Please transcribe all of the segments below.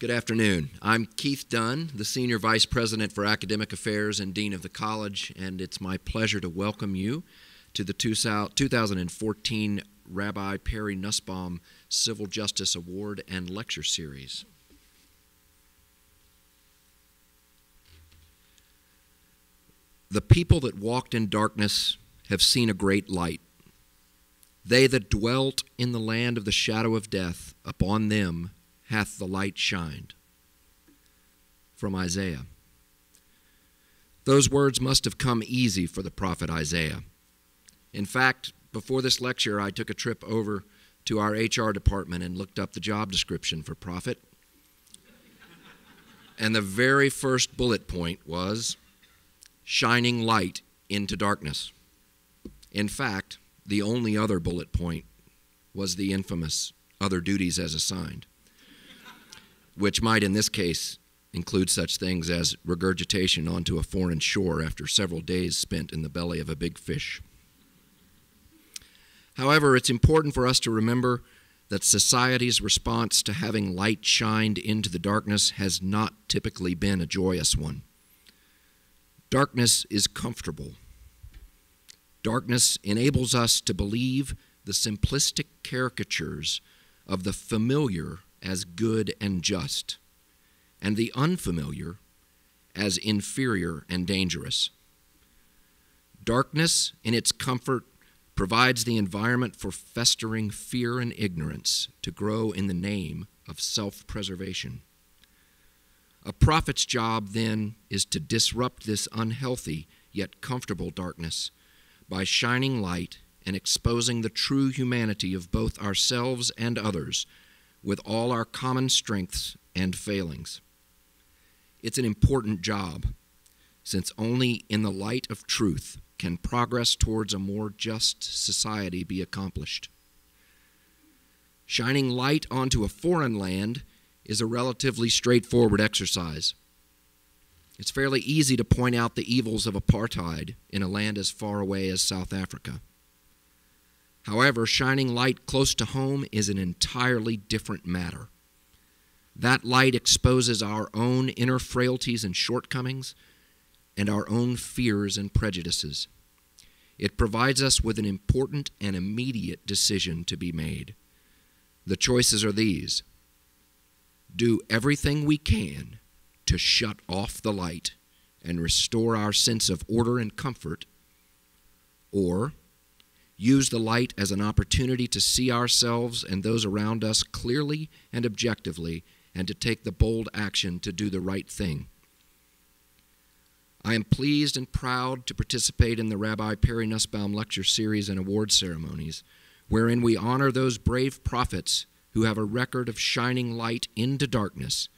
Good afternoon. I'm Keith Dunn, the Senior Vice President for Academic Affairs and Dean of the College, and it's my pleasure to welcome you to the 2014 Rabbi Perry Nussbaum Civil Justice Award and Lecture Series. The people that walked in darkness have seen a great light. They that dwelt in the land of the shadow of death, upon them hath the light shined. From Isaiah. Those words must have come easy for the prophet Isaiah. In fact, before this lecture, I took a trip over to our HR department and looked up the job description for prophet. And the very first bullet point was shining light into darkness. In fact, the only other bullet point was the infamous other duties as assigned, which might in this case include such things as regurgitation onto a foreign shore after several days spent in the belly of a big fish. However, it's important for us to remember that society's response to having light shined into the darkness has not typically been a joyous one. Darkness is comfortable. Darkness enables us to believe the simplistic caricatures of the familiar as good and just, and the unfamiliar as inferior and dangerous. Darkness, in its comfort, provides the environment for festering fear and ignorance to grow in the name of self-preservation. A prophet's job, then, is to disrupt this unhealthy yet comfortable darkness by shining light and exposing the true humanity of both ourselves and others with all our common strengths and failings. It's an important job, since only in the light of truth can progress towards a more just society be accomplished. Shining light onto a foreign land is a relatively straightforward exercise. It's fairly easy to point out the evils of apartheid in a land as far away as South Africa. However, shining light close to home is an entirely different matter. That light exposes our own inner frailties and shortcomings and our own fears and prejudices. It provides us with an important and immediate decision to be made. The choices are these: do everything we can to shut off the light and restore our sense of order and comfort, or use the light as an opportunity to see ourselves and those around us clearly and objectively, and to take the bold action to do the right thing. I am pleased and proud to participate in the Rabbi Perry Nussbaum Lecture Series and award ceremonies, wherein we honor those brave prophets who have a record of shining light into darkness,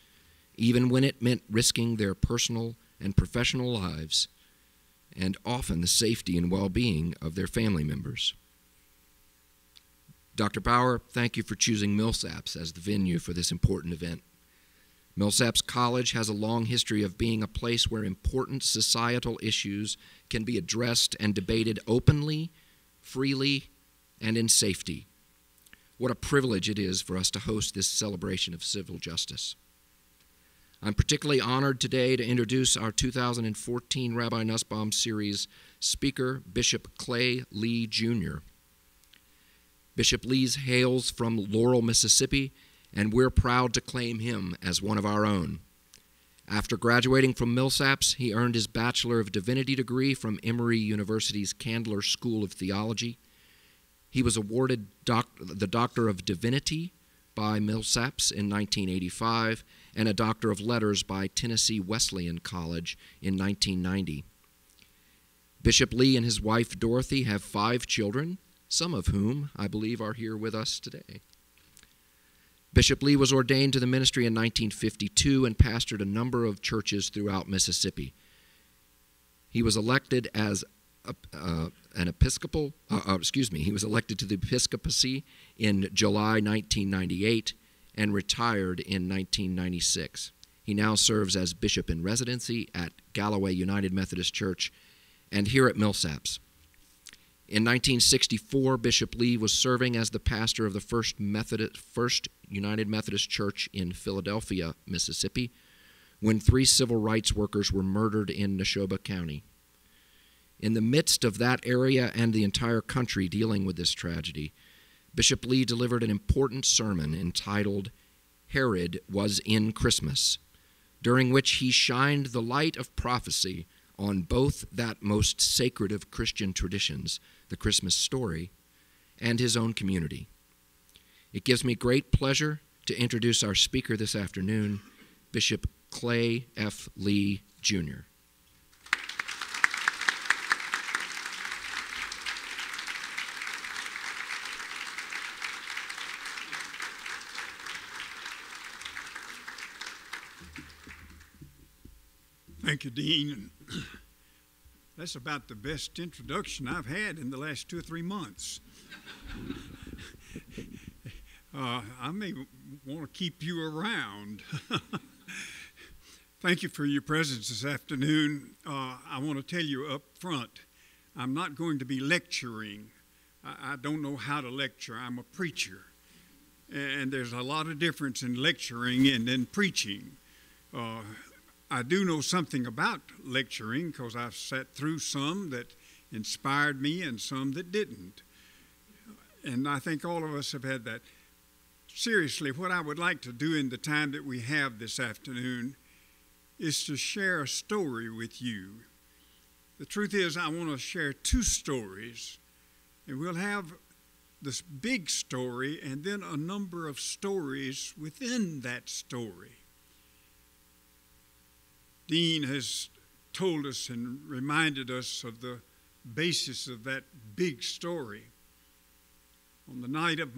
even when it meant risking their personal and professional lives, and often the safety and well-being of their family members. Dr. Bauer, thank you for choosing Millsaps as the venue for this important event. Millsaps College has a long history of being a place where important societal issues can be addressed and debated openly, freely, and in safety. What a privilege it is for us to host this celebration of civil justice. I'm particularly honored today to introduce our 2014 Rabbi Nussbaum Series speaker, Bishop Clay Lee, Jr. Bishop Lee hails from Laurel, Mississippi, and we're proud to claim him as one of our own. After graduating from Millsaps, he earned his Bachelor of Divinity degree from Emory University's Candler School of Theology. He was awarded the Doctor of Divinity by Millsaps in 1985 and a Doctor of Letters by Tennessee Wesleyan College in 1990. Bishop Lee and his wife Dorothy have 5 children, some of whom I believe are here with us today. Bishop Lee was ordained to the ministry in 1952 and pastored a number of churches throughout Mississippi. He was elected as he was elected to the episcopacy in July 1998 and retired in 1996. He now serves as bishop in residency at Galloway United Methodist Church and here at Millsaps. In 1964, Bishop Lee was serving as the pastor of the First United Methodist Church in Philadelphia, Mississippi, when 3 civil rights workers were murdered in Neshoba County. In the midst of that area and the entire country dealing with this tragedy, Bishop Lee delivered an important sermon entitled "Herod Was in Christmas," during which he shined the light of prophecy on both that most sacred of Christian traditions, the Christmas story, and his own community. It gives me great pleasure to introduce our speaker this afternoon, Bishop Clay F. Lee, Jr. Thank you, Dean. That's about the best introduction I've had in the last 2 or 3 months. I may want to keep you around. Thank you for your presence this afternoon. I want to tell you up front, I'm not going to be lecturing. I don't know how to lecture. I'm a preacher. And there's a lot of difference in lecturing and in preaching. I do know something about lecturing because I've sat through some that inspired me and some that didn't. And I think all of us have had that. Seriously, what I would like to do in the time that we have this afternoon is to share a story with you. The truth is, I want to share 2 stories, and we'll have this big story and then a number of stories within that story. Dean has told us and reminded us of the basis of that big story. On the night of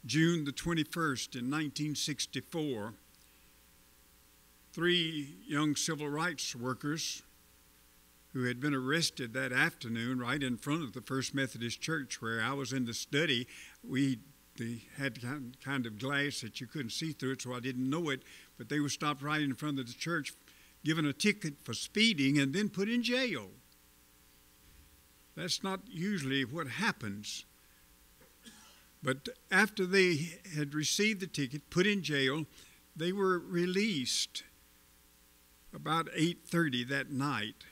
June the 21st in 1964, 3 young civil rights workers who had been arrested that afternoon right in front of the First Methodist Church where I was in the study. They had kind of glass that you couldn't see through it, so I didn't know it, but they were stopped right in front of the church, given a ticket for speeding, and then put in jail. That's not usually what happens. But after they had received the ticket, put in jail, they were released about 8:30 that night.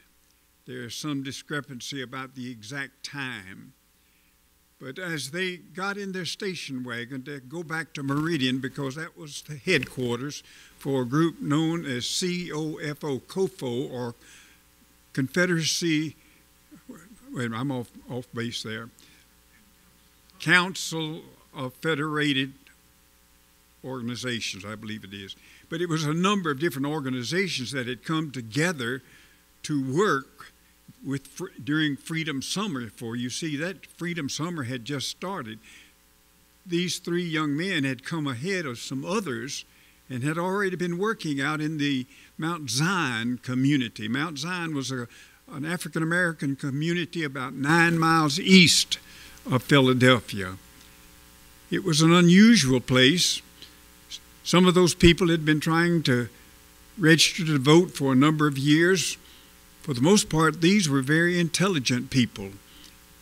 There's some discrepancy about the exact time. But as they got in their station wagon to go back to Meridian, because that was the headquarters for a group known as COFO, or Confederacy, wait a minute, I'm off base there, Council of Federated Organizations, I believe it is. But it was a number of different organizations that had come together to work during Freedom Summer. For you see, that Freedom Summer had just started. These 3 young men had come ahead of some others and had already been working out in the Mount Zion community. Mount Zion was an African-American community about 9 miles east of Philadelphia. It was an unusual place. Some of those people had been trying to register to vote for a number of years. For the most part, these were very intelligent people.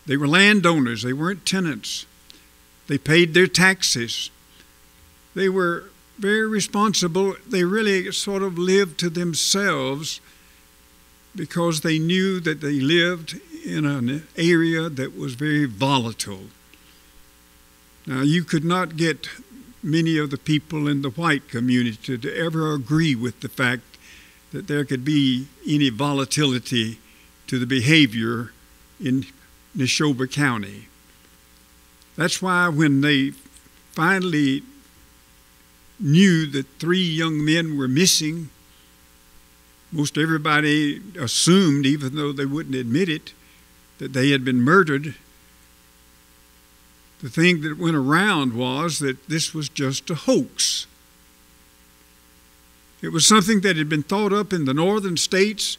They were landowners. They weren't tenants. They paid their taxes. They were very responsible. They really sort of lived to themselves because they knew that they lived in an area that was very volatile. Now, you could not get many of the people in the white community to ever agree with the fact that there could be any volatility to the behavior in Neshoba County. That's why when they finally knew that 3 young men were missing, most everybody assumed, even though they wouldn't admit it, that they had been murdered. The thing that went around was that this was just a hoax. It was something that had been thought up in the northern states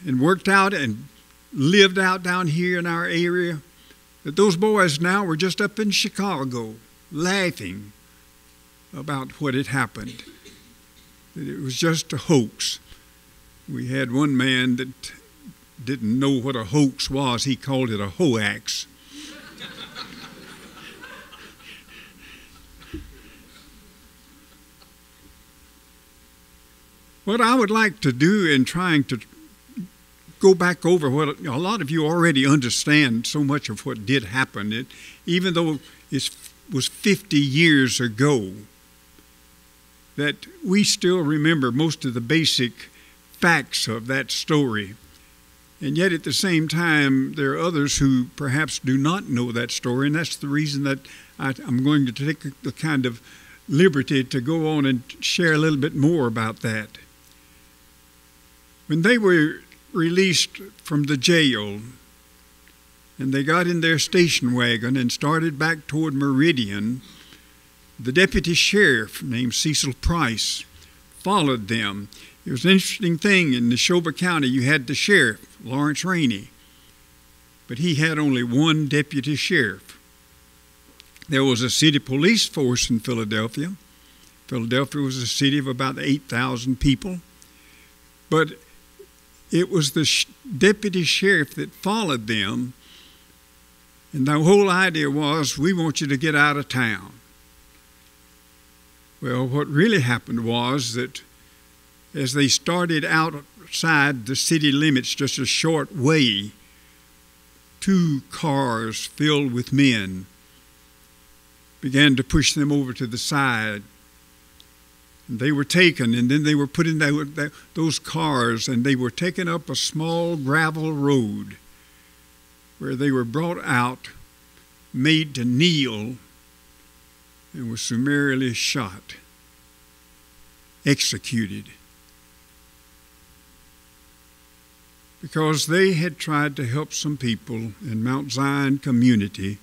and worked out and lived out down here in our area, that those boys now were just up in Chicago laughing about what had happened, that it was just a hoax. We had one man that didn't know what a hoax was, he called it a hoax. What I would like to do in trying to go back over what a lot of you already understand so much of what did happen, even though it was 50 years ago, that we still remember most of the basic facts of that story. And yet at the same time, there are others who perhaps do not know that story, and that's the reason that I'm going to take the kind of liberty to go on and share a little bit more about that. When they were released from the jail and they got in their station wagon and started back toward Meridian, the deputy sheriff named Cecil Price followed them. It was an interesting thing. In Neshoba County, you had the sheriff, Lawrence Rainey, but he had only one deputy sheriff. There was a city police force in Philadelphia. Philadelphia was a city of about 8,000 people, but it was the deputy sheriff that followed them, and the whole idea was, we want you to get out of town. Well, what really happened was that as they started outside the city limits just a short way, 2 cars filled with men began to push them over to the side. They were taken, and then they were put in those cars, and they were taken up a small gravel road where they were brought out, made to kneel, and were summarily shot, executed, because they had tried to help some people in Mount Zion community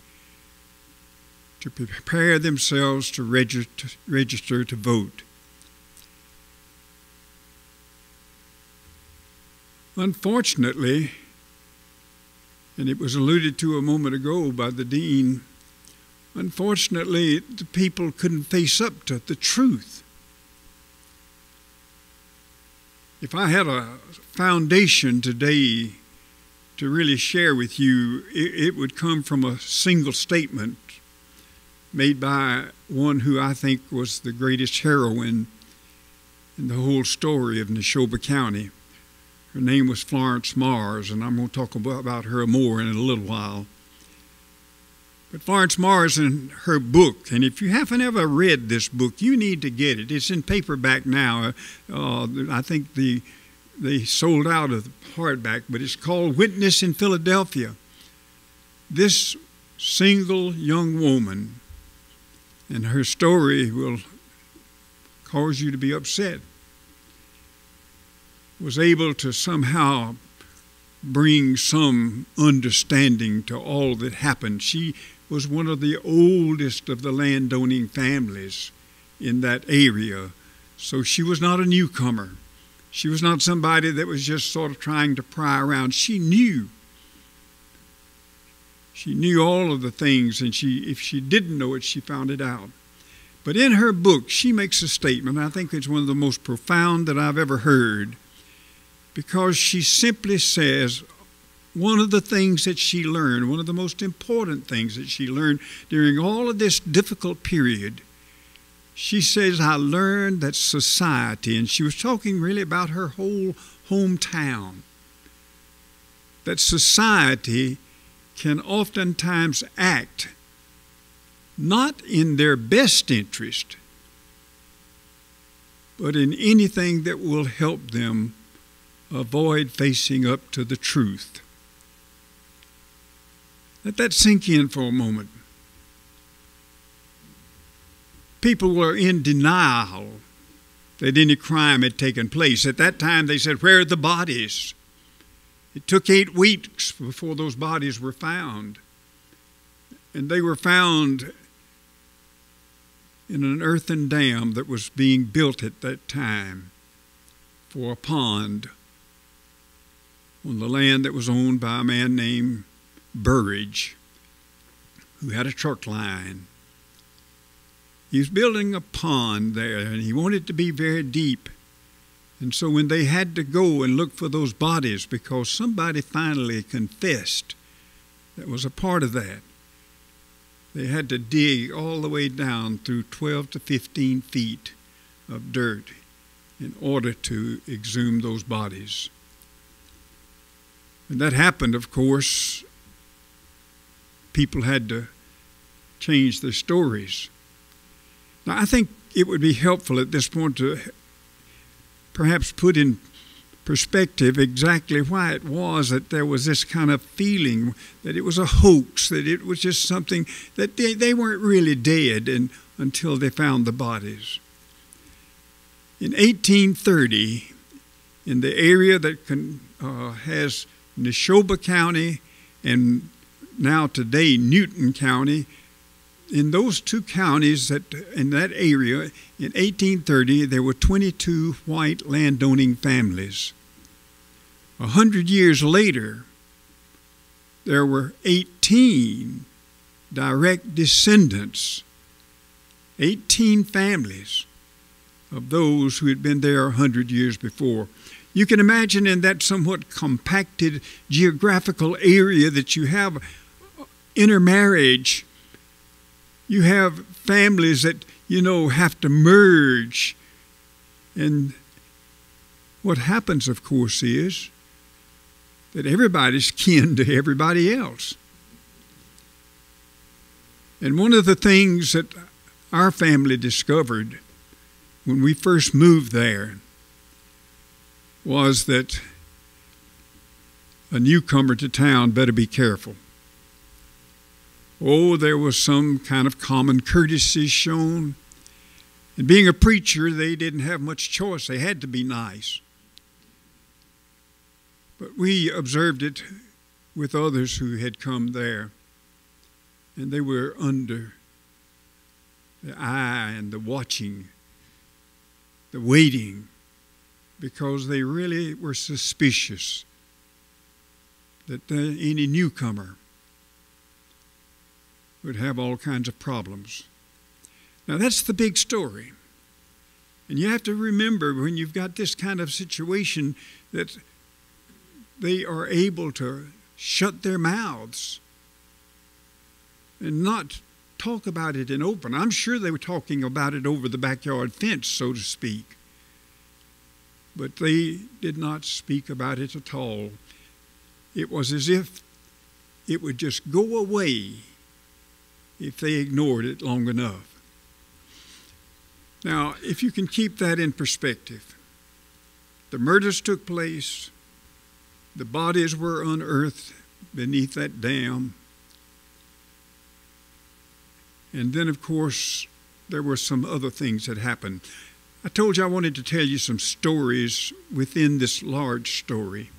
to prepare themselves to register to vote. Unfortunately, and it was alluded to a moment ago by the dean, unfortunately, the people couldn't face up to the truth. If I had a foundation today to really share with you, it would come from a single statement made by one who I think was the greatest heroine in the whole story of Neshoba County. Her name was Florence Mars, and I'm going to talk about her more in a little while. But Florence Mars, in her book, and if you haven't ever read this book, you need to get it. It's in paperback now. I think they sold out of the hardback, but it's called Witness in Philadelphia. This single young woman, and her story will cause you to be upset, was able to somehow bring some understanding to all that happened. She was one of the oldest of the landowning families in that area, so she was not a newcomer. She was not somebody that was just sort of trying to pry around. She knew all of the things, and if she didn't know it, she found it out. But in her book, she makes a statement, I think it's one of the most profound that I've ever heard, because she simply says one of the things that she learned, one of the most important things that she learned during all of this difficult period, she says, I learned that society, and she was talking really about her whole hometown, that society can oftentimes act not in their best interest, but in anything that will help them avoid facing up to the truth. Let that sink in for a moment. People were in denial that any crime had taken place. At that time, they said, where are the bodies? It took 8 weeks before those bodies were found. And they were found in an earthen dam that was being built at that time for a pond on the land that was owned by a man named Burridge, who had a truck line. He was building a pond there, and he wanted it to be very deep. And so when they had to go and look for those bodies because somebody finally confessed that was a part of that, they had to dig all the way down through 12 to 15 feet of dirt in order to exhume those bodies. And that happened, of course. People had to change their stories. Now, I think it would be helpful at this point to perhaps put in perspective exactly why it was that there was this kind of feeling that it was a hoax, that it was just something that they weren't really dead until they found the bodies. In 1830, in the area that has Neshoba County and now today Newton County, in those two counties, in that area, in 1830, there were 22 white landowning families. 100 years later, there were 18 direct descendants, 18 families of those who had been there 100 years before. You can imagine in that somewhat compacted geographical area that you have intermarriage. You have families that, have to merge. And what happens, of course, is that everybody's kin to everybody else. And one of the things that our family discovered when we first moved there was that a newcomer to town better be careful. Oh, there was some kind of common courtesy shown. And being a preacher, they didn't have much choice. They had to be nice. But we observed it with others who had come there. And they were under the eye and the watching, the waiting, because they really were suspicious that any newcomer would have all kinds of problems. Now, that's the big story. And you have to remember when you've got this kind of situation that they are able to shut their mouths and not talk about it in open. I'm sure they were talking about it over the backyard fence, so to speak. But they did not speak about it at all. It was as if it would just go away if they ignored it long enough. Now, if you can keep that in perspective, the murders took place, the bodies were unearthed beneath that dam, and then, of course, there were some other things that happened. I told you I wanted to tell you some stories within this large story.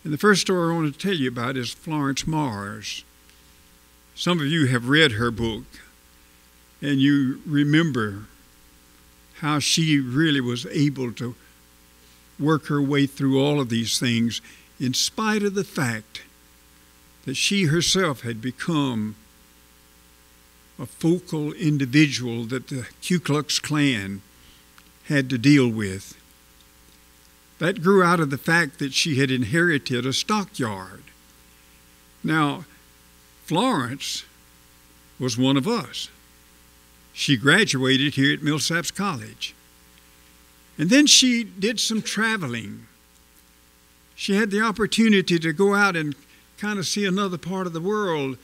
And the first story I want to tell you about is Florence Mars. Some of you have read her book, and you remember how she really was able to work her way through all of these things in spite of the fact that she herself had become a focal individual that the Ku Klux Klan had to deal with. That grew out of the fact that she had inherited a stockyard. Now, Florence was one of us. She graduated here at Millsaps College. And then she did some traveling. She had the opportunity to go out and kind of see another part of the world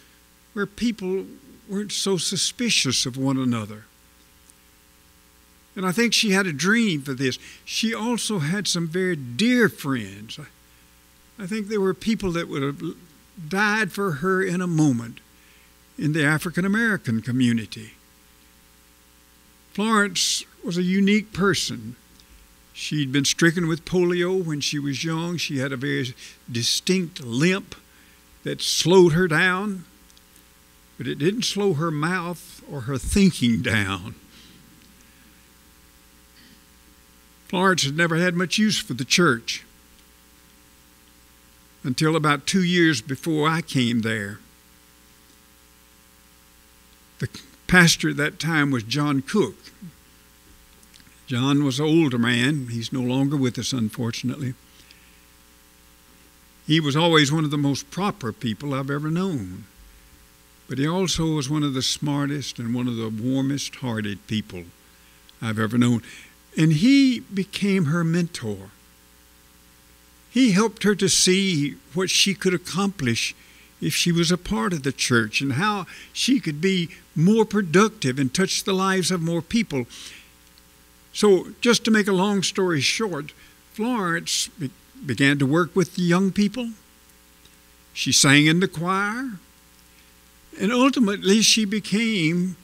where people weren't so suspicious of one another. And I think she had a dream for this. She also had some very dear friends. I think there were people that would have died for her in a moment in the African American community. Florence was a unique person. She'd been stricken with polio when she was young. She had a very distinct limp that slowed her down, but it didn't slow her mouth or her thinking down. Florence had never had much use for the church until about 2 years before I came there. The pastor at that time was John Cook. John was an older man. He's no longer with us, unfortunately. He was always one of the most proper people I've ever known. But he also was one of the smartest and one of the warmest-hearted people I've ever known. And he became her mentor. He helped her to see what she could accomplish if she was a part of the church and how she could be more productive and touch the lives of more people. So just to make a long story short, Florence began to work with the young people. She sang in the choir. And ultimately, she became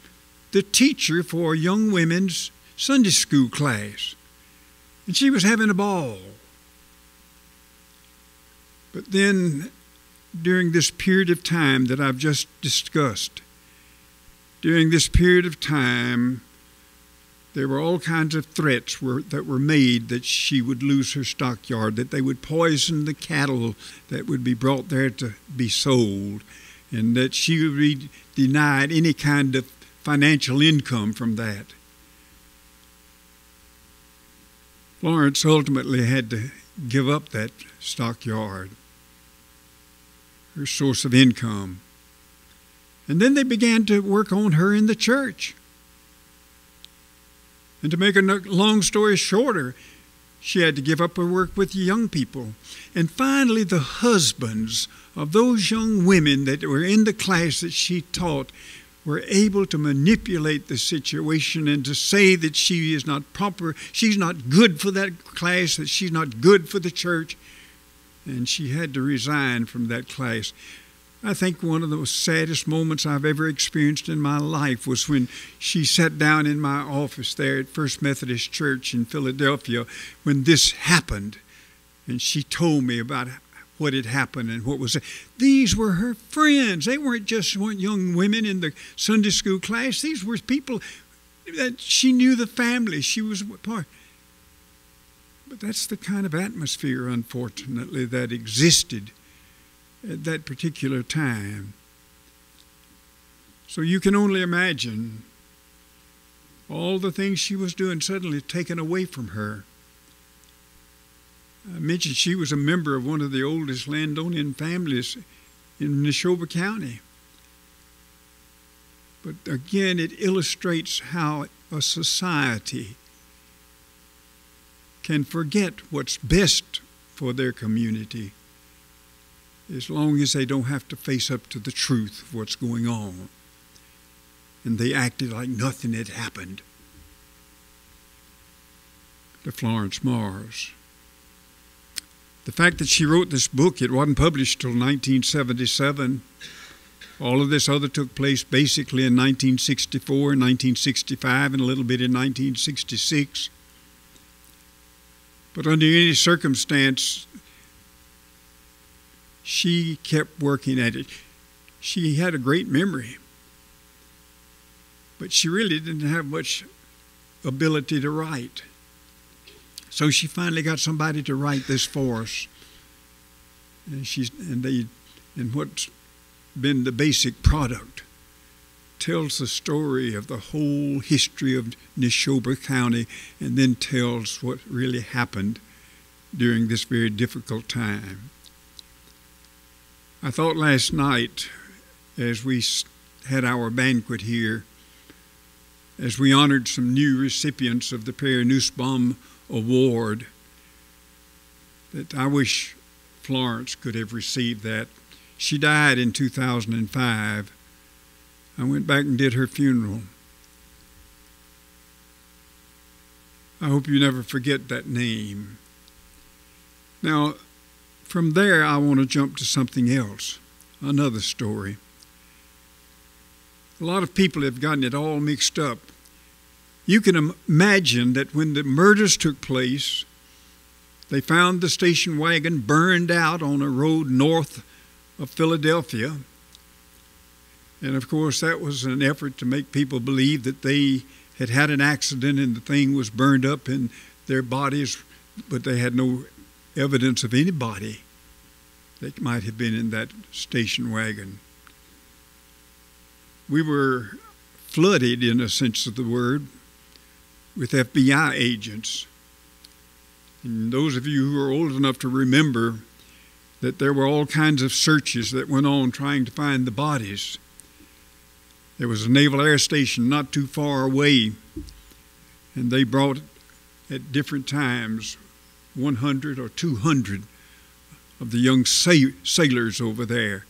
the teacher for young women's Sunday school class. And she was having a ball. But then, during this period of time that I've just discussed, during this period of time, there were all kinds of threats that were made that she would lose her stockyard, that they would poison the cattle that would be brought there to be sold, and that she would be denied any kind of financial income from that. Florence ultimately had to give up that stockyard, her source of income. And then they began to work on her in the church. And to make a long story shorter, she had to give up her work with young people. And finally, the husbands of those young women that were in the class that she taught were able to manipulate the situation and to say that she is not proper, she's not good for that class, that she's not good for the church. And she had to resign from that class. I think one of the saddest moments I've ever experienced in my life was when she sat down in my office there at First Methodist Church in Philadelphia when this happened. And she told me about what had happened and what was. These were her friends. They weren't just young women in the Sunday school class. These were people that she knew the family. She was a part. But that's the kind of atmosphere, unfortunately, that existed at that particular time. So you can only imagine all the things she was doing suddenly taken away from her. I mentioned she was a member of one of the oldest landowning families in Neshoba County. But again, it illustrates how a society can forget what's best for their community as long as they don't have to face up to the truth of what's going on. And they acted like nothing had happened to Florence Mars. The fact that she wrote this book, it wasn't published till 1977. All of this other took place basically in 1964, 1965, and a little bit in 1966. But under any circumstance, she kept working at it. She had a great memory, but she really didn't have much ability to write. So she finally got somebody to write this for us. And what's been the basic product tells the story of the whole history of Neshoba County and then tells what really happened during this very difficult time. I thought last night, as we had our banquet here, as we honored some new recipients of the Nussbaum Award, that I wish Florence could have received that. She died in 2005. I went back and did her funeral. I hope you never forget that name. Now, from there, I want to jump to something else, another story. A lot of people have gotten it all mixed up. You can imagine that when the murders took place, they found the station wagon burned out on a road north of Philadelphia. And of course, that was an effort to make people believe that they had had an accident and the thing was burned up in their bodies, but they had no evidence of anybody that might have been in that station wagon. We were flooded, in a sense of the word, with FBI agents. And those of you who are old enough to remember that there were all kinds of searches that went on trying to find the bodies. There was a naval air station not too far away, and they brought at different times 100 or 200 of the young sailors over there.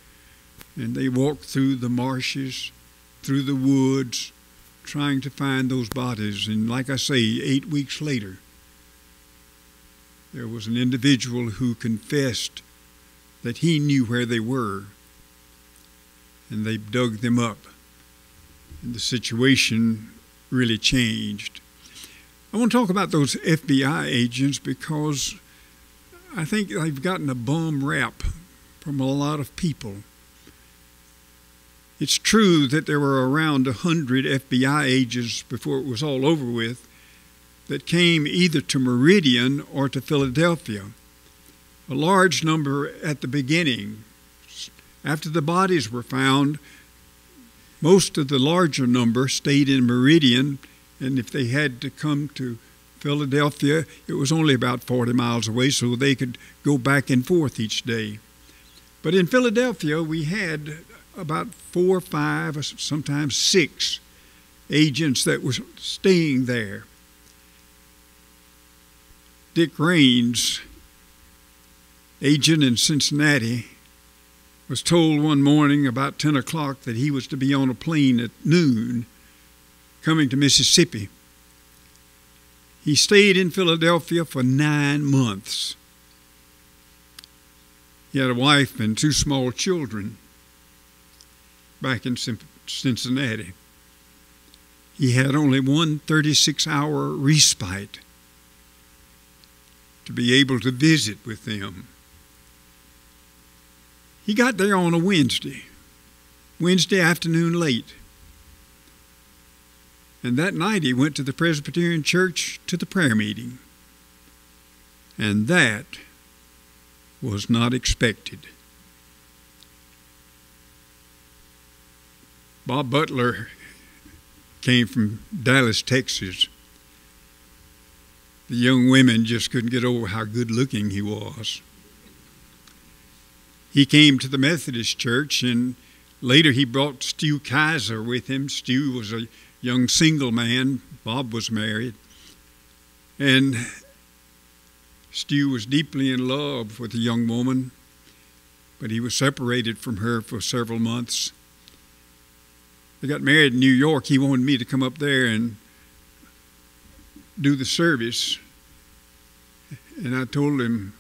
And they walked through the marshes, through the woods, trying to find those bodies. And like I say, 8 weeks later, there was an individual who confessed that he knew where they were, and they dug them up, and the situation really changed. I want to talk about those FBI agents because I think they've gotten a bum rap from a lot of people. It's true that there were around 100 FBI agents before it was all over with that came either to Meridian or to Philadelphia. A large number at the beginning. After the bodies were found, most of the larger number stayed in Meridian, and if they had to come to Philadelphia, it was only about 40 miles away, so they could go back and forth each day. But in Philadelphia, we had about 4 or 5, or sometimes 6 agents that were staying there. Dick Raines, agent in Cincinnati, was told one morning about 10 o'clock that he was to be on a plane at noon coming to Mississippi. He stayed in Philadelphia for 9 months. He had a wife and 2 small children back in Cincinnati. He had only one 36-hour respite to be able to visit with them. He got there on a Wednesday afternoon late. And that night he went to the Presbyterian church to the prayer meeting. And that was not expected. Bob Butler came from Dallas, Texas. The young women just couldn't get over how good looking he was. He came to the Methodist church, and later he brought Stu Kaiser with him. Stu was a young single man. Bob was married. And Stu was deeply in love with a young woman, but he was separated from her for several months. They got married in New York. He wanted me to come up there and do the service. And I told him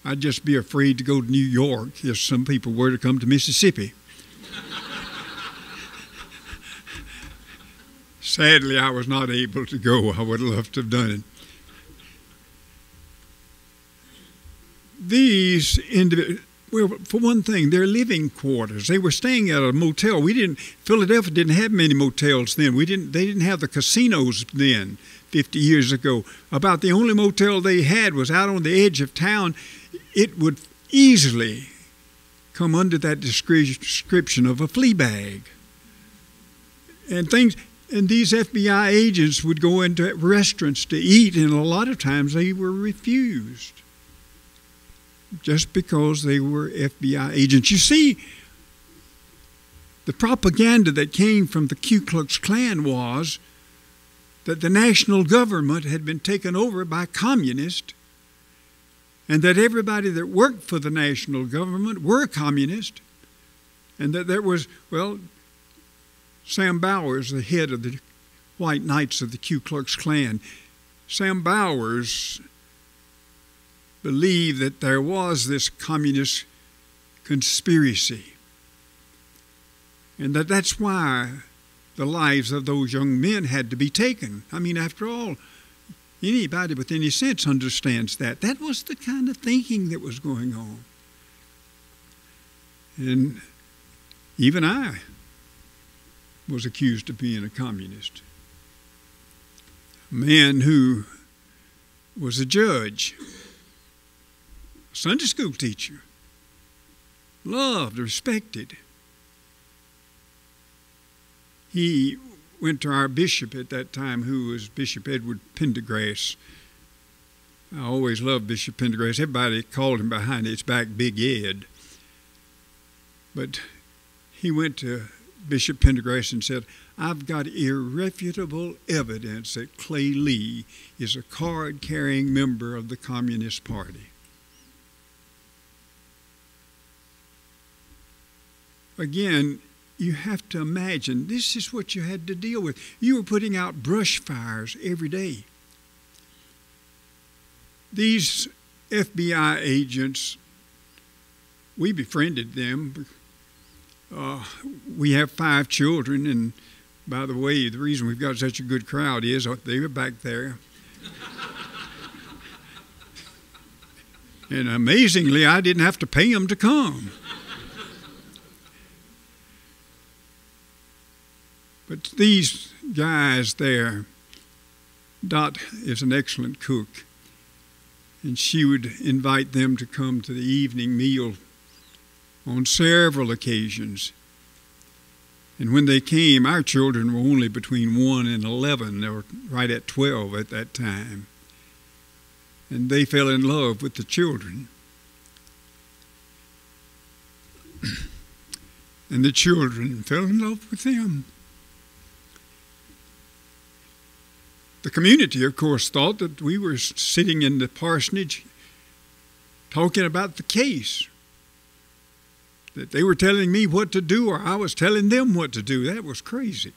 I'd just be afraid to go to New York if some people were to come to Mississippi. Sadly, I was not able to go. I would have loved to have done it. These individuals, well, for one thing, they're living quarters. They were staying at a motel. Philadelphia didn't have many motels then. They didn't have the casinos then, 50 years ago. About the only motel they had was out on the edge of town. It would easily come under that description of a flea bag. And these FBI agents would go into restaurants to eat, and a lot of times they were refused just because they were FBI agents. You see, the propaganda that came from the Ku Klux Klan was that the national government had been taken over by communists, and that everybody that worked for the national government were communist, and that there was, well, Sam Bowers, the head of the White Knights of the Ku Klux Klan. Sam Bowers believed that there was this communist conspiracy, and that's why the lives of those young men had to be taken. I mean, after all, anybody with any sense understands that. That was the kind of thinking that was going on. And even I was accused of being a communist. A man who was a judge, a Sunday school teacher, loved, respected. He went to our bishop at that time, who was Bishop Edward Pendergrass. I always loved Bishop Pendergrass. Everybody called him behind his back Big Ed. But he went to Bishop Pendergrass and said, I've got irrefutable evidence that Clay Lee is a card-carrying member of the Communist Party. Again, you have to imagine, this is what you had to deal with. You were putting out brush fires every day. These FBI agents, we befriended them. We have 5 children, and by the way, the reason we've got such a good crowd is they were back there. And amazingly, I didn't have to pay them to come. But these guys there, Dot is an excellent cook, and she would invite them to come to the evening meal on several occasions. And when they came, our children were only between 1 and 11. They were right at 12 at that time. And they fell in love with the children. And the children fell in love with them. The community, of course, thought that we were sitting in the parsonage talking about the case, that they were telling me what to do or I was telling them what to do. That was crazy.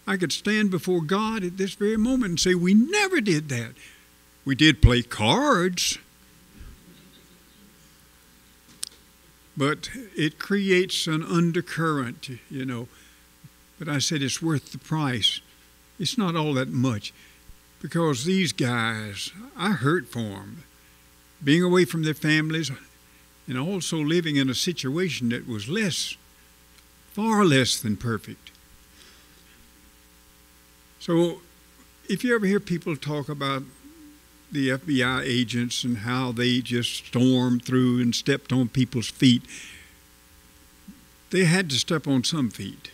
I could stand before God at this very moment and say, we never did that. We did play cards, but it creates an undercurrent, you know. But I said it's worth the price. It's not all that much, because these guys, I hurt for them, being away from their families and also living in a situation that was far less than perfect. So if you ever hear people talk about the FBI agents and how they just stormed through and stepped on people's feet, they had to step on some feet.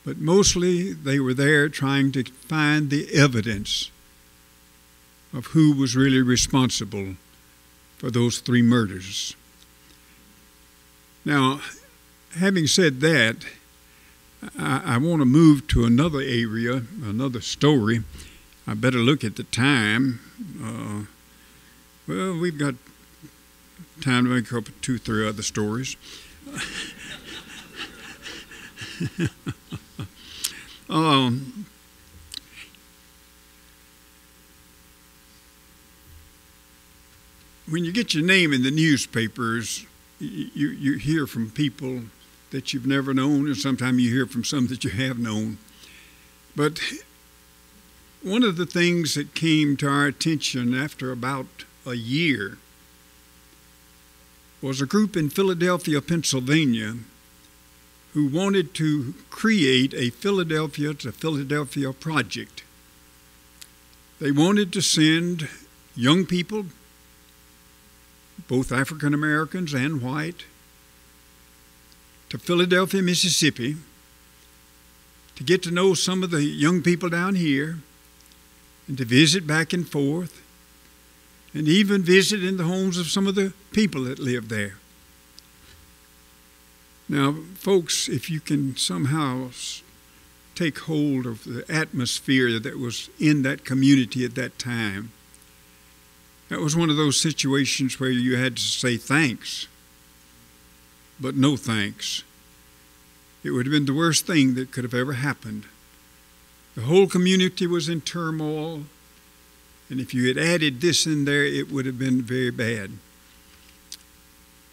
But mostly they were there trying to find the evidence of who was really responsible for those 3 murders. Now, having said that, I want to move to another area, another story. I better look at the time. Well, we've got time to make up 2 or 3 other stories. When you get your name in the newspapers, you hear from people that you've never known, and sometimes you hear from some that you have known. But one of the things that came to our attention after about a year was a group in Philadelphia, Pennsylvania, who wanted to create a Philadelphia to Philadelphia project. They wanted to send young people, both African Americans and white, to Philadelphia, Mississippi, to get to know some of the young people down here, and to visit back and forth, and even visit in the homes of some of the people that live there. Now, folks, if you can somehow take hold of the atmosphere that was in that community at that time, that was one of those situations where you had to say thanks, but no thanks. It would have been the worst thing that could have ever happened. The whole community was in turmoil, and if you had added this in there, it would have been very bad.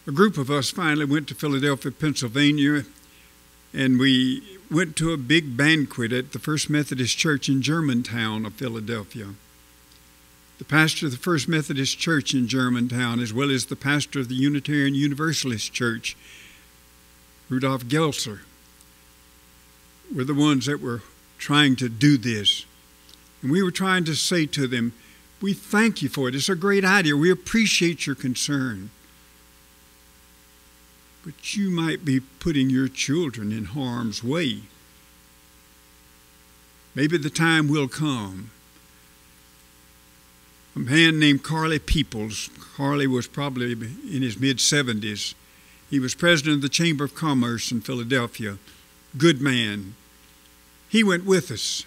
A group of us finally went to Philadelphia, Pennsylvania, and we went to a big banquet at the First Methodist Church in Germantown of Philadelphia. The pastor of the First Methodist Church in Germantown, as well as the pastor of the Unitarian Universalist Church, Rudolph Gelser, were the ones that were trying to do this. And we were trying to say to them, we thank you for it. It's a great idea. We appreciate your concern. but you might be putting your children in harm's way. Maybe the time will come. A man named Carly Peoples. Carly was probably in his mid-70s. He was president of the Chamber of Commerce in Philadelphia. Good man. He went with us,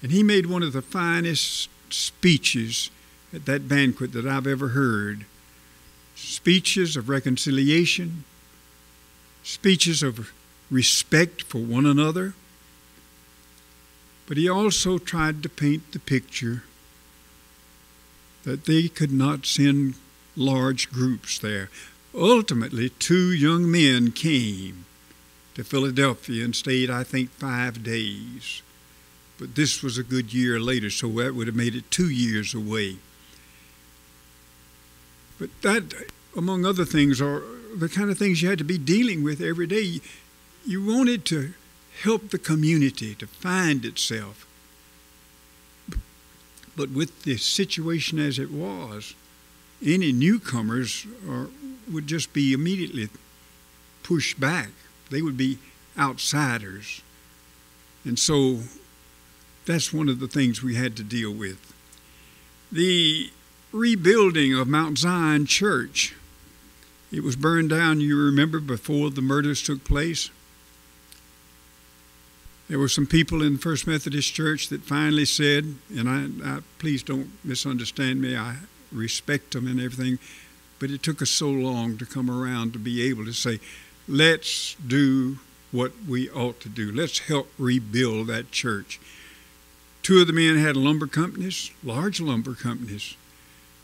and he made one of the finest speeches at that banquet that I've ever heard. Speeches of reconciliation, speeches of respect for one another. But he also tried to paint the picture that they could not send large groups there. Ultimately, 2 young men came to Philadelphia and stayed, I think, 5 days. But this was a good year later, so that would have made it 2 years away. But that, among other things, are the kind of things you had to be dealing with every day. You wanted to help the community to find itself. But with the situation as it was, any newcomers would just be immediately pushed back. They would be outsiders. And so that's one of the things we had to deal with. The rebuilding of Mount Zion Church, it was burned down, you remember, before the murders took place. There were some people in the First Methodist Church that finally said, and I please don't misunderstand me, I respect them and everything, but it took us so long to come around to be able to say, let's do what we ought to do. Let's help rebuild that church. 2 of the men had lumber companies, large lumber companies,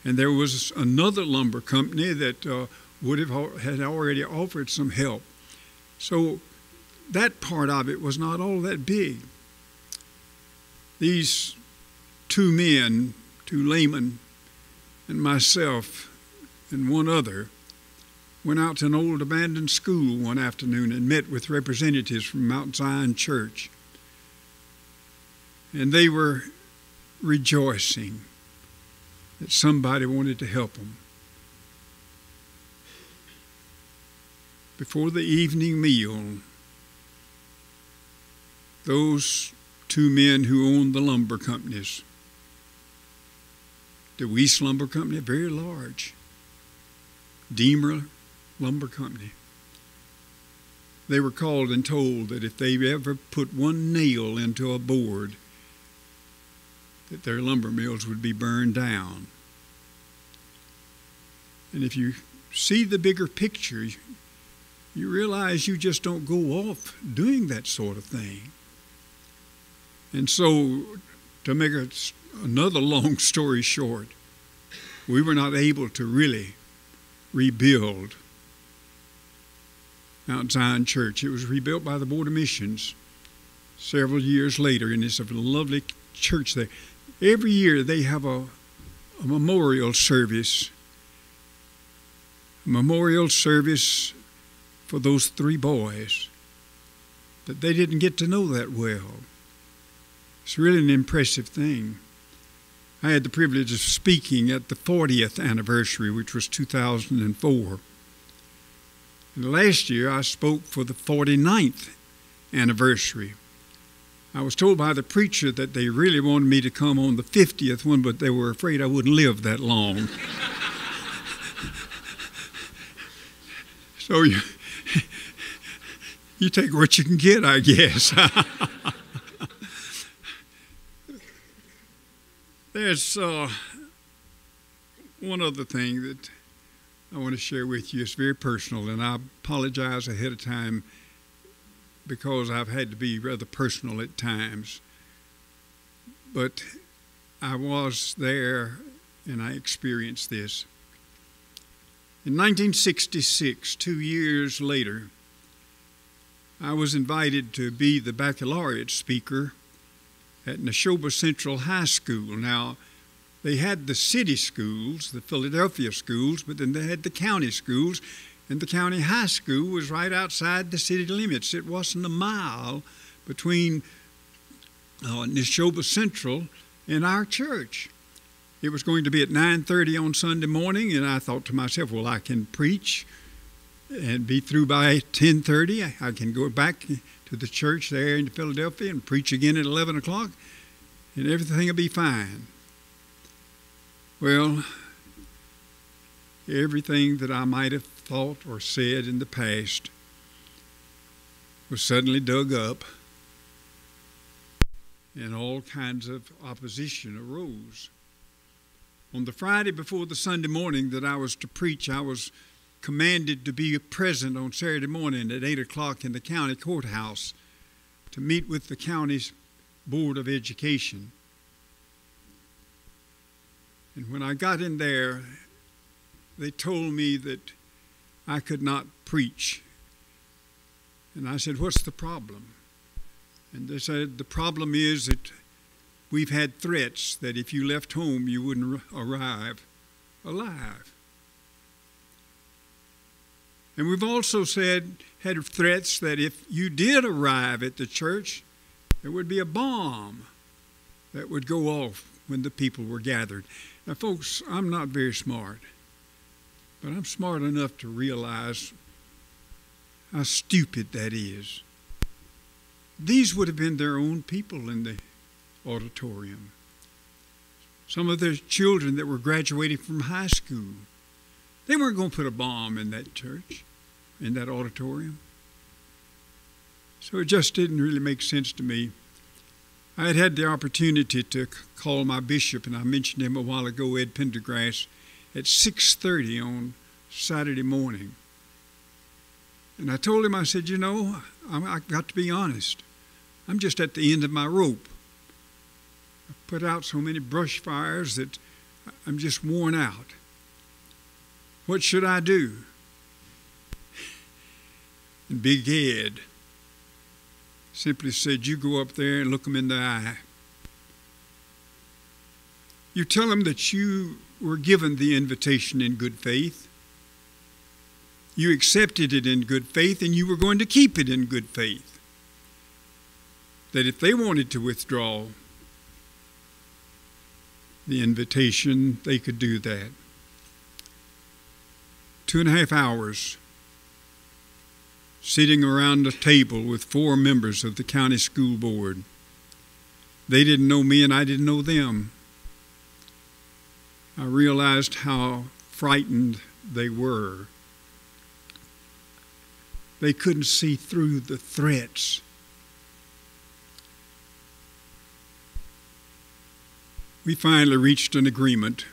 and there was another lumber company that had already offered some help. So that part of it was not all that big. These 2 men, 2 laymen, and myself and one other went out to an old abandoned school one afternoon and met with representatives from Mount Zion Church. And they were rejoicing that somebody wanted to help them. Before the evening meal, those 2 men who owned the lumber companies, the Weiss Lumber Company, very large, Deemer Lumber Company, they were called and told that if they ever put 1 nail into a board, that their lumber mills would be burned down. And if you see the bigger picture, you realize you just don't go off doing that sort of thing. And so, to make another long story short, we were not able to really rebuild Mount Zion Church. It was rebuilt by the Board of Missions several years later, and it's a lovely church there. Every year they have a memorial service for those 3 boys that they didn't get to know that well. It's really an impressive thing. I had the privilege of speaking at the 40th anniversary, which was 2004. And last year I spoke for the 49th anniversary. I was told by the preacher that they really wanted me to come on the 50th one, but they were afraid I wouldn't live that long. So you take what you can get, I guess. There's one other thing that I want to share with you. It's very personal, and I apologize ahead of time because I've had to be rather personal at times. But I was there, and I experienced this. In 1966, 2 years later, I was invited to be the baccalaureate speaker at Neshoba Central High School. Now, they had the city schools, the Philadelphia schools, but then they had the county schools, and the county high school was right outside the city limits. It wasn't a mile between Neshoba Central and our church. It was going to be at 9:30 on Sunday morning, and I thought to myself, well, I can preach and be through by 10:30. I can go back to the church there in Philadelphia and preach again at 11 o'clock, and everything will be fine. Well, everything that I might have thought or said in the past was suddenly dug up, and all kinds of opposition arose. On the Friday before the Sunday morning that I was to preach, I was commanded to be present on Saturday morning at 8 o'clock in the county courthouse to meet with the county's Board of Education. And when I got in there, they told me that I could not preach. And I said, "What's the problem?" And they said, "The problem is that we've had threats that if you left home, you wouldn't arrive alive. And we've also had threats that if you did arrive at the church, there would be a bomb that would go off when the people were gathered." Now, folks, I'm not very smart, but I'm smart enough to realize how stupid that is. These would have been their own people in the auditorium. Some of their children that were graduating from high school. They weren't going to put a bomb in that church, in that auditorium. So it just didn't really make sense to me. I had the opportunity to call my bishop, and I mentioned him a while ago, Ed Pendergrass, at 6:30 on Saturday morning. And I told him, I said, "You know, I've got to be honest. I'm just at the end of my rope. I've put out so many brush fires that I'm just worn out. What should I do?" And Big Ed simply said, "You go up there and look them in the eye. You tell them that you were given the invitation in good faith. You accepted it in good faith, and you were going to keep it in good faith. That if they wanted to withdraw the invitation, they could do that." 2.5 hours sitting around a table with 4 members of the county school board. They didn't know me and I didn't know them. I realized how frightened they were. They couldn't see through the threats. We finally reached an agreement.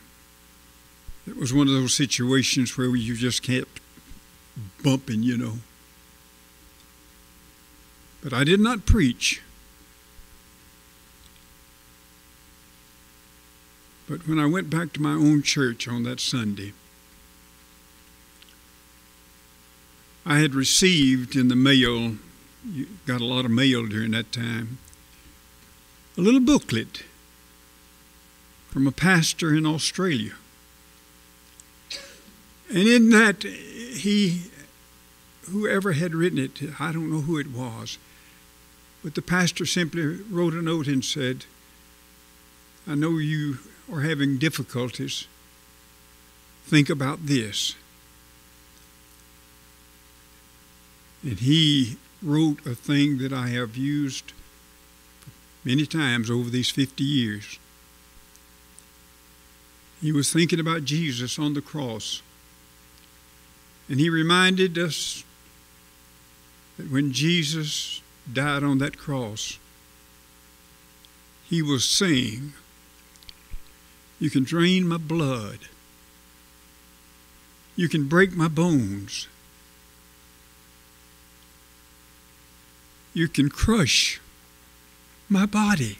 It was one of those situations where you just kept bumping, you know. But I did not preach. But when I went back to my own church on that Sunday, I had received in the mail, you got a lot of mail during that time, a little booklet from a pastor in Australia. And in that, whoever had written it, I don't know who it was, but the pastor simply wrote a note and said, "I know you are having difficulties. Think about this." And he wrote a thing that I have used many times over these 50 years. He was thinking about Jesus on the cross. And he reminded us that when Jesus died on that cross, he was saying, "You can drain my blood. You can break my bones. You can crush my body.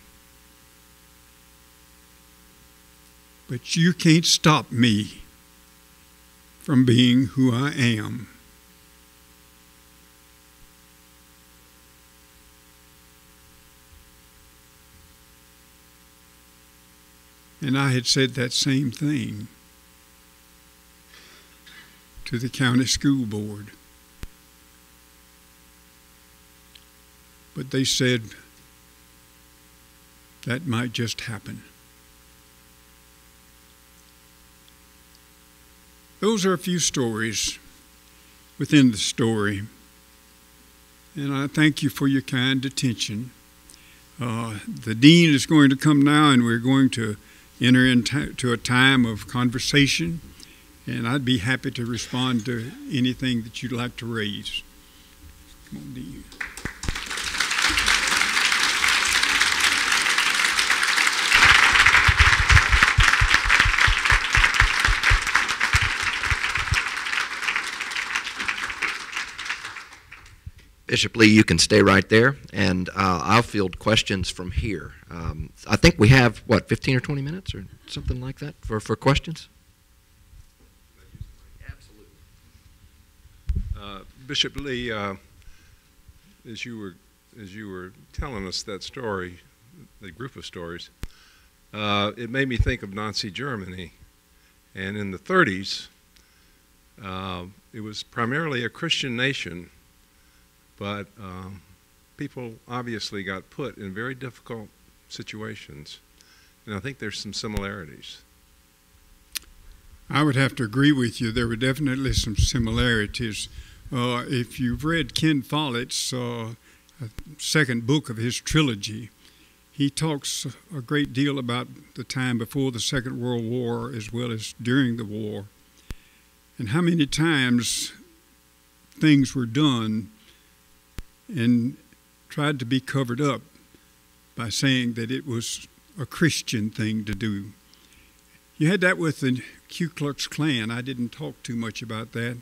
But you can't stop me from being who I am." And I had said that same thing to the county school board. But they said that might just happen. Those are a few stories within the story. And I thank you for your kind attention. The dean is going to come now, and we're going to enter into a time of conversation, and I'd be happy to respond to anything that you'd like to raise. Come on, dean. Bishop Lee, you can stay right there, and I'll field questions from here. I think we have, 15 or 20 minutes or something like that for questions? Absolutely. Bishop Lee, as you were telling us that story, the group of stories, it made me think of Nazi Germany. And in the 30s, it was primarily a Christian nation, but people obviously got put in very difficult situations. And I think there's some similarities. I would have to agree with you. There were definitely some similarities. If you've read Ken Follett's second book of his trilogy, he talks a great deal about the time before the Second World War as well as during the war, and how many times things were done and tried to be covered up by saying that it was a Christian thing to do. You had that with the Ku Klux Klan. I didn't talk too much about that,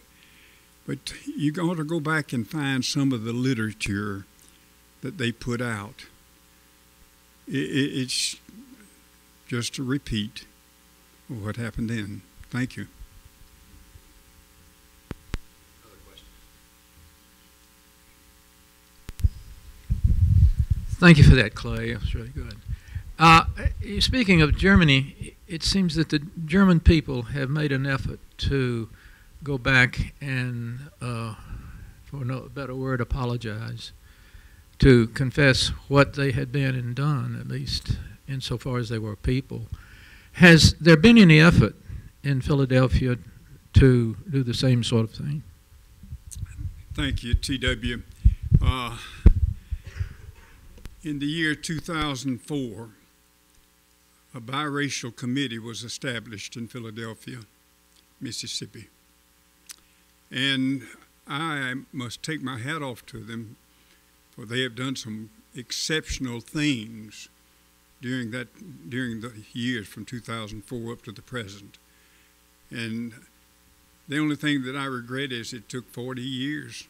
but you ought to go back and find some of the literature that they put out. It's just a repeat of what happened then. Thank you. Thank you for that, Clay. It was really good. Speaking of Germany, it seems that the German people have made an effort to go back and, for no better word, apologize, to confess what they had been and done, at least insofar as they were people. Has there been any effort in Philadelphia to do the same sort of thing? Thank you, T.W. In the year 2004, a biracial committee was established in Philadelphia, Mississippi. And I must take my hat off to them, for they have done some exceptional things during the years from 2004 up to the present. And the only thing that I regret is it took 40 years.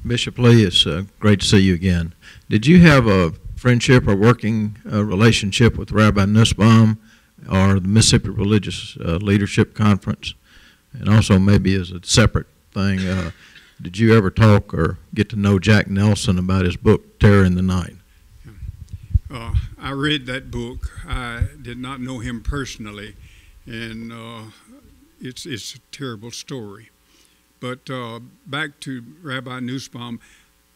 Bishop Lee, it's great to see you again. Did you have a friendship or working relationship with Rabbi Nussbaum or the Mississippi Religious Leadership Conference? And also maybe as a separate thing, did you ever talk or get to know Jack Nelson about his book, Terror in the Night? I read that book. I did not know him personally, and it's a terrible story. But back to Rabbi Nussbaum,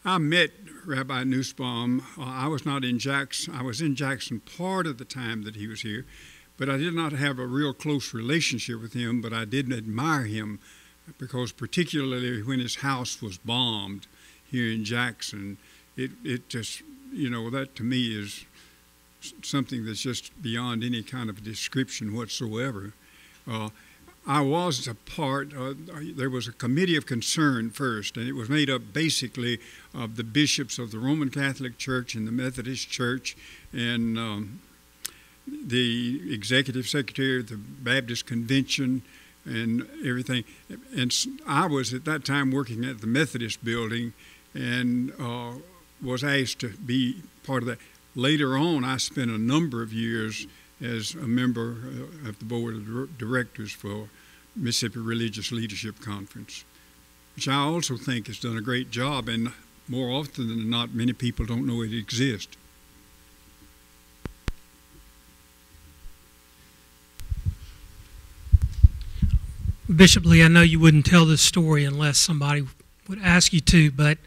I met Rabbi Nussbaum. I was not in Jackson. I was in Jackson part of the time that he was here, but I did not have a real close relationship with him, but I did admire him because particularly when his house was bombed here in Jackson, it just, that to me is something that's just beyond any kind of description whatsoever. I was a part, there was a committee of concern first, and it was made up basically of the bishops of the Roman Catholic Church and the Methodist Church and the executive secretary of the Baptist Convention and everything. And I was at that time working at the Methodist building and was asked to be part of that. Later on, I spent a number of years as a member of the board of directors for Mississippi Religious Leadership Conference, which I also think has done a great job, and more often than not, many people don't know it exists. Bishop Lee, I know you wouldn't tell this story unless somebody would ask you to, but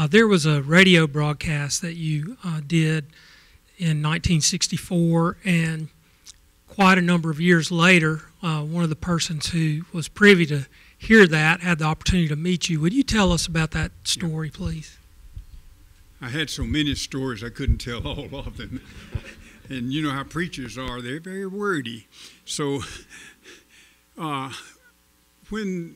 there was a radio broadcast that you did in 1964, and quite a number of years later, one of the persons who was privy to hear that had the opportunity to meet you. Would you tell us about that story, please? I had so many stories I couldn't tell all of them. And you know how preachers are, they're very wordy. So when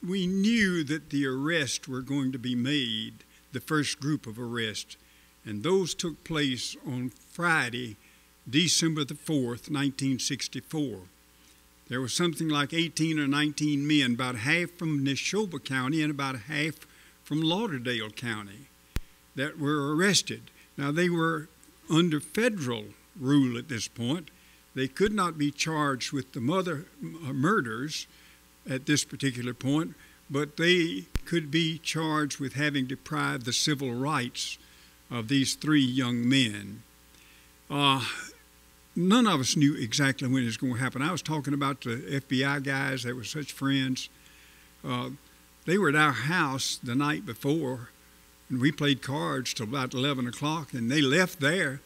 we knew that the arrests were going to be made, the first group of arrests, and those took place on Friday, December the 4th, 1964. There was something like 18 or 19 men, about half from Neshoba County and about half from Lauderdale County, that were arrested. Now, they were under federal rule at this point. They could not be charged with the murders at this particular point, but they could be charged with having deprived the civil rights of these three young men. None of us knew exactly when it was going to happen. I was talking about the FBI guys that were such friends. They were at our house the night before, and we played cards till about 11 o'clock, and they left there.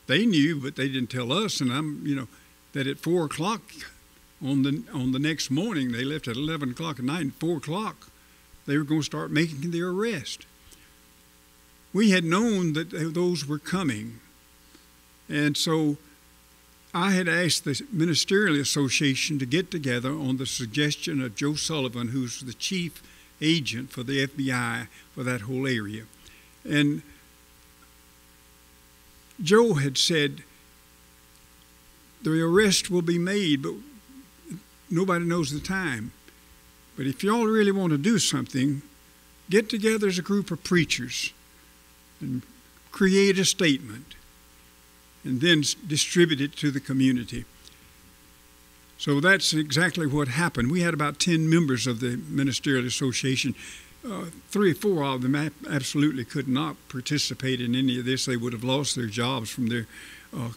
They knew, but they didn't tell us, and that at 4 o'clock on the next morning, they left at 11 o'clock at night, and 4 o'clock, they were going to start making the arrest. We had known that those were coming. And so I had asked the Ministerial Association to get together on the suggestion of Joe Sullivan, who's the chief agent for the FBI for that whole area. And Joe had said, the arrest will be made, but nobody knows the time. But if y'all really want to do something, get together as a group of preachers and create a statement, and then distribute it to the community. So that's exactly what happened. We had about 10 members of the Ministerial Association. 3 or 4 of them absolutely could not participate in any of this. They would have lost their jobs from their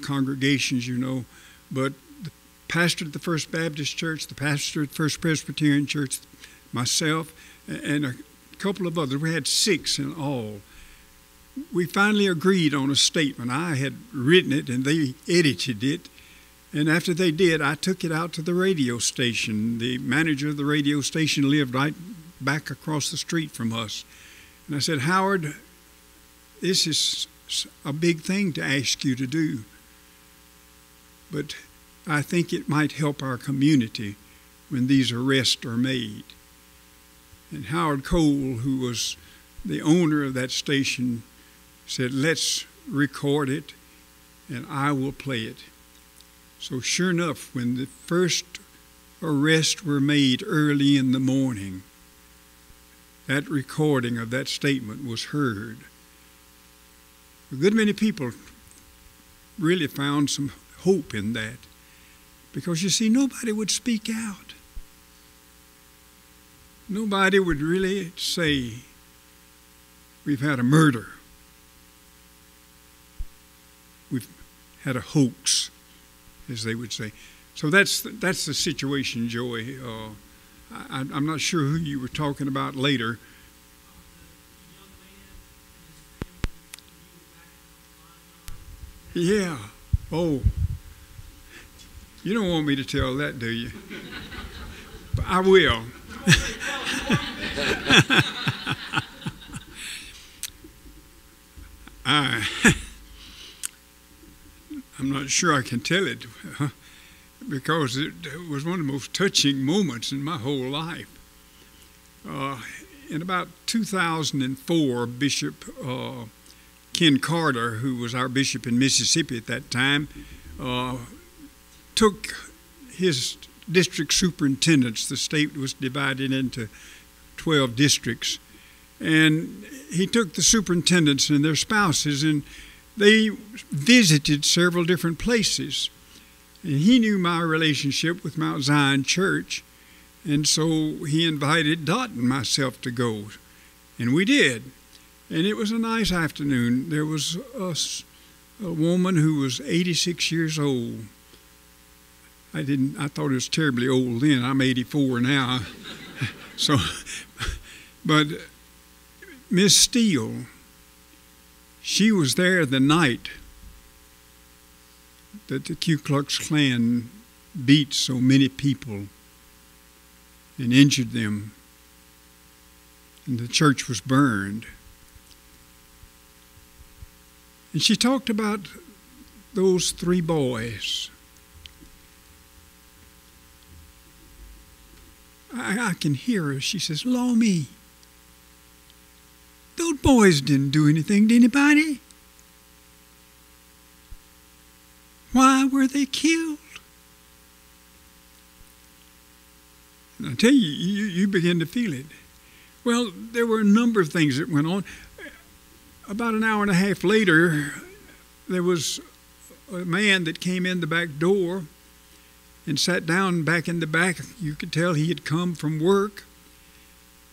congregations, But the pastor at the First Baptist Church, the pastor at the First Presbyterian Church, myself, and a couple of others, we had 6 in all. We finally agreed on a statement. I had written it, and they edited it. And after they did, I took it out to the radio station. The manager of the radio station lived right back across the street from us. And I said, Howard, this is a big thing to ask you to do. But I think it might help our community when these arrests are made. And Howard Cole, who was the owner of that station, said, let's record it, and I will play it. So sure enough, when the first arrests were made early in the morning, that recording of that statement was heard. A good many people really found some hope in that, because you see, nobody would speak out. Nobody would really say, we've had a murder. We've had a hoax, as they would say. So that's the situation, Joey. I'm not sure who you were talking about later. Yeah. Oh. You don't want me to tell that, do you? But I will. I'm not sure I can tell it because it was one of the most touching moments in my whole life. In about 2004, Bishop Ken Carter, who was our bishop in Mississippi at that time, took his district superintendents. The state was divided into 12 districts. And he took the superintendents and their spouses, and they visited several different places. And he knew my relationship with Mount Zion Church, and so he invited Dot and myself to go. And we did. And it was a nice afternoon. There was a woman who was 86 years old. I thought it was terribly old then. I'm 84 now. So, but Miss Steele, she was there the night that the Ku Klux Klan beat so many people and injured them, and the church was burned. And she talked about those 3 boys. I can hear her. She says, "Law me, those boys didn't do anything to anybody. Why were they killed?" And I tell you, you begin to feel it. Well, there were a number of things that went on. About an hour and a half later, there was a man that came in the back door and sat down back in the back. You could tell he had come from work.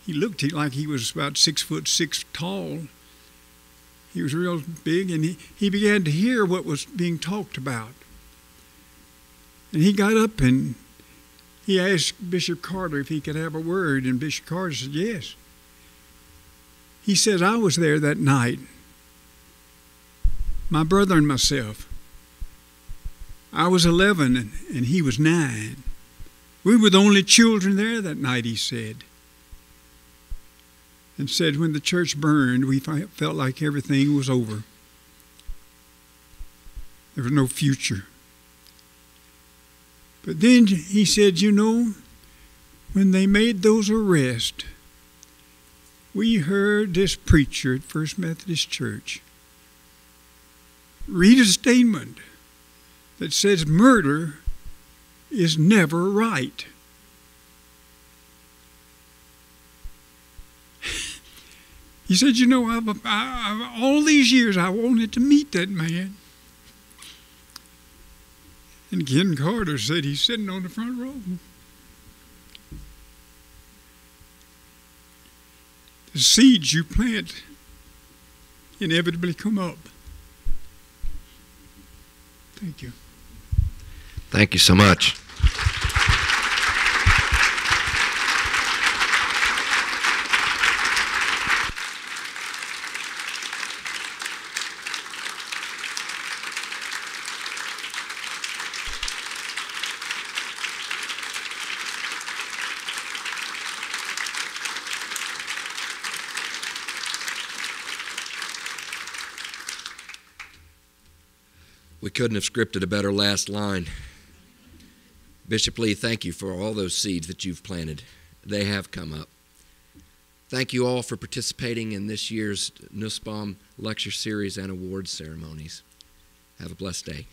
He looked like he was about 6'6" tall. He was real big, and he began to hear what was being talked about. And he got up and he asked Bishop Carter if he could have a word, and Bishop Carter said yes. He said, "I was there that night, my brother and myself. I was 11 and he was 9. We were the only children there that night," he said. And said, when the church burned, we felt like everything was over. There was no future. But then he said, "You know, when they made those arrests, we heard this preacher at First Methodist Church read a statement that says murder is never right." He said, "You know, all these years I wanted to meet that man." And Ken Carter said he's sitting on the front row. The seeds you plant inevitably come up. Thank you. Thank you so much. We couldn't have scripted a better last line. Bishop Lee, thank you for all those seeds that you've planted. They have come up. Thank you all for participating in this year's Nussbaum lecture series and awards ceremonies. Have a blessed day.